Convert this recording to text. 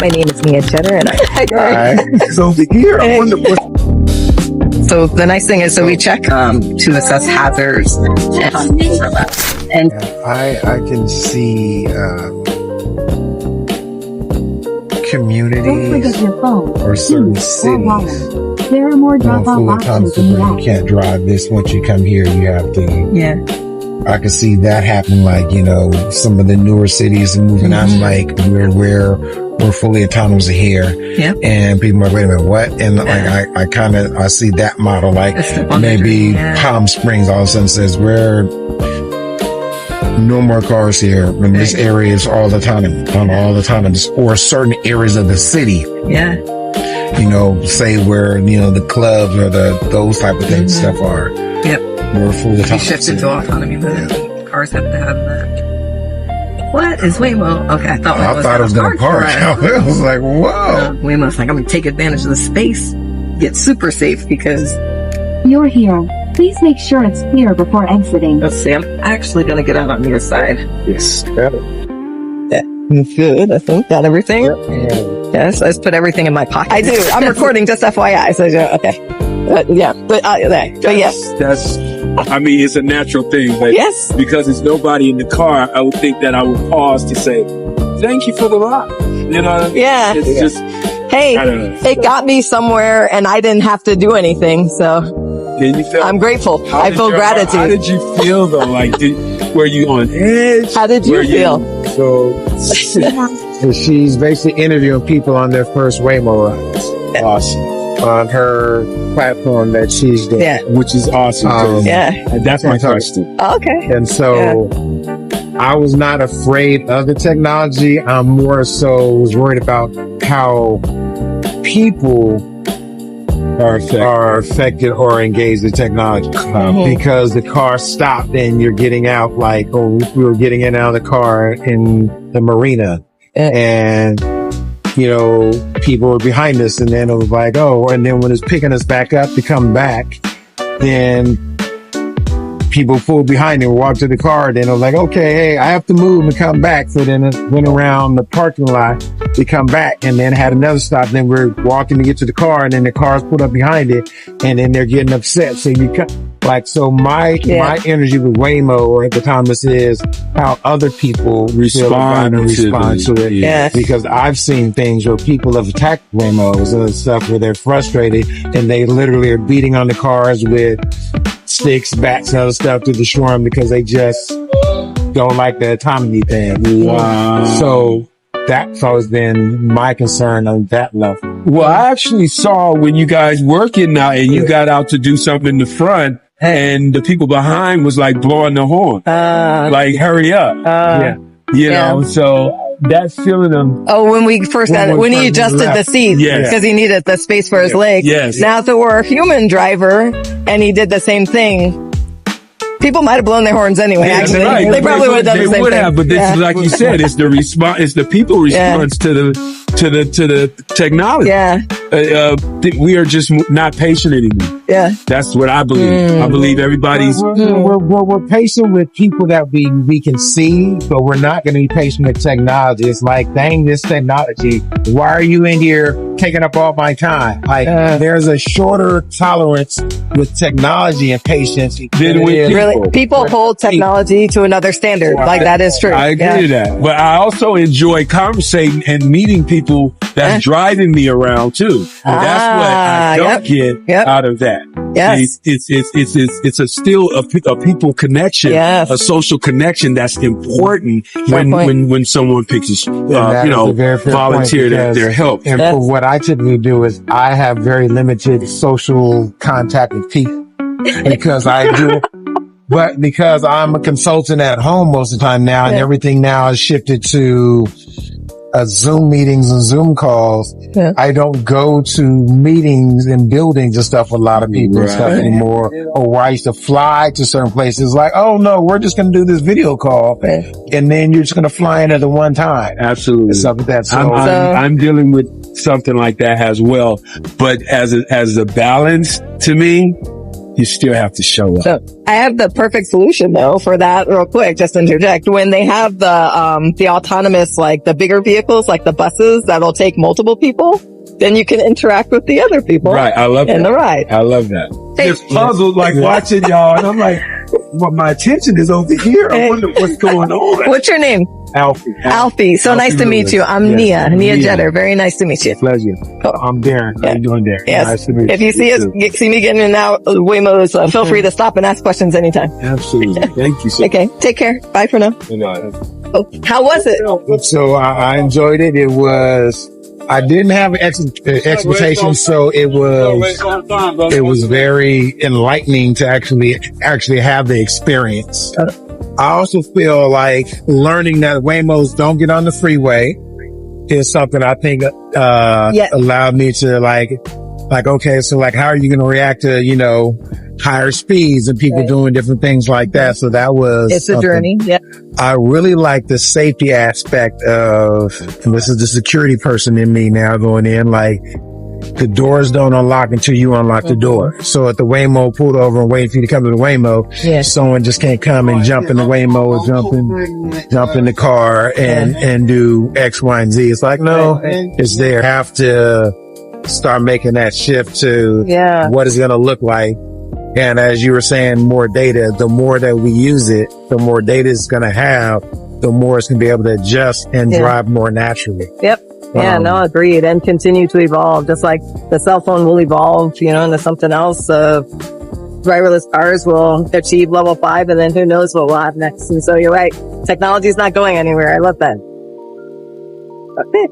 My name is Mia Cheddar, and So here, I wonder what. So the nice thing is, we check to assess hazards and I can see communities or certain cities. There are more drop-off Full of times options in the where you app. can't drive this. Once you come here, you have to. yeah. I can see that happening. Like, you know, some of the newer cities are moving out. Like we're fully autonomous here. Yep. And people are like, wait a minute, what? And like I see that model. Like maybe Palm Springs all of a sudden says no more cars here. And this area is all autonomous, or certain areas of the city. Yeah. You know, say where, you know, the clubs or those type of things stuff are. Yep. We're fully autonomous. We shifted to autonomy, but cars have to have that. What is Waymo? Okay, I thought it was going to park. I was like, whoa. Waymo's like, I'm going to take advantage of the space, get super safe because... You're here. Please make sure it's clear before exiting. Let's see, I'm actually going to get out on your side. Yes, got it. Good, I think. Got everything? Yep. Yes, let's put everything in my pocket. I do. I'm recording, just FYI. So, okay. But yes. That's, I mean, it's a natural thing. But yes. Because there's nobody in the car, I would think that I would pause to say, thank you for the ride. You know? Yeah. It's just, hey, it got me somewhere and I didn't have to do anything. So can you feel, I'm grateful. I feel gratitude. How did you feel though? Like, were you on edge? How did you feel? So she's basically interviewing people on their first Waymo rides. Awesome. On her platform that she's doing. Yeah. Which is awesome. And that's my question. Okay. And so I was not afraid of the technology. I'm more so was worried about how people are affected or engaged in technology. Because the car stopped and you're getting out we were getting in and out of the car in the marina. And, you know, people were behind us and then it was like, and then when it's picking us back up to come back, then people pulled behind and walked to the car. Then it was like, okay, hey, I have to move and come back. So then it went around the parking lot to come back and then had another stop. Then we're walking to get to the car and then the car's pulled up behind it and then they're getting upset. So my energy with Waymo or at the time is how other people respond to it. Yeah. Because I've seen things where people have attacked Waymos and stuff where they're frustrated and they literally are beating on the cars with sticks, bats, and other stuff to destroy them because they just don't like the autonomy thing. Wow. So that's always been my concern on that level. Well, I actually saw when you guys working now and you got out to do something in the front and the people behind was like blowing the horn. Like, hurry up. You know, so that's feeling them. Oh, when we first got it, when he adjusted the seat because he needed the space for his legs. Yes. Now if it were a human driver and he did the same thing, people might have blown their horns anyway. Actually, right. They probably would have done the same thing. But this is like you said, it's the response. It's the people response to the technology. Yeah. We are just not patient anymore. Yeah. That's what I believe. I believe everybody's. We're patient with people that we can see, but we're not going to be patient with technology. It's like, dang, this technology. Why are you in here taking up all my time? Like, there's a shorter tolerance with technology and patience than with people. Really, people hold technology to another standard. Like, that is true. I agree with that. But I also enjoy conversating and meeting people that's driving me around too. That's what I don't get out of that. Yes. It's still a people connection, a social connection that's important when someone picks volunteer their help. And for what I typically do is I have very limited social contact with people because because I'm a consultant at home most of the time now and everything now is shifted to Zoom meetings and Zoom calls. I don't go to meetings in buildings and stuff with a lot of people and stuff anymore. Or where I used to fly to certain places like, oh no, we're just going to do this video call. And then you're just going to fly in at the one time. Absolutely. Stuff like that. So I'm dealing with something like that as well. But as a balance to me, You still have to show up. So I have the perfect solution though for that real quick, just interject. When they have the autonomous, like the bigger vehicles, like the buses that'll take multiple people, then you can interact with the other people. Right. I love that. In the ride. I love that. Hey. Just puzzled, like watching y'all, and I'm like, well, my attention is over here. I wonder what's going on. What's your name? Alfie. Alfie. So nice to meet you. I'm Nia Jetter. Very nice to meet you. Pleasure. I'm Darren. How you doing, Darren? Yes. Nice to meet you. If you see me getting in and out of Waymos, feel free to stop and ask questions anytime. Absolutely. Thank you, sir. Okay. Take care. Bye for now. How was it? So I enjoyed it. I didn't have expectations, so it was very enlightening to actually have the experience. I also feel like learning that Waymos don't get on the freeway is something I think allowed me to like okay, so like how are you going to react to higher speeds and people doing different things like that? So that was a journey. Yeah. I really like the safety aspect of, and this is the security person in me now going in, like the doors don't unlock until you unlock the door. So if the Waymo pulled over and waiting for you to come to the Waymo, someone just can't come and jump in the Waymo or jump in the car and do X, Y, and Z. It's like, no, it's there. Have to start making that shift to what it's going to look like. And as you were saying, more data, the more that we use it, the more data it's going to have, the more it's going to be able to adjust and drive more naturally. Yep. Yeah, no, agreed. And continue to evolve. Just like the cell phone will evolve, into something else. Driverless cars will achieve level 5, and then who knows what we'll have next. And so you're right. Technology is not going anywhere. I love that. Okay.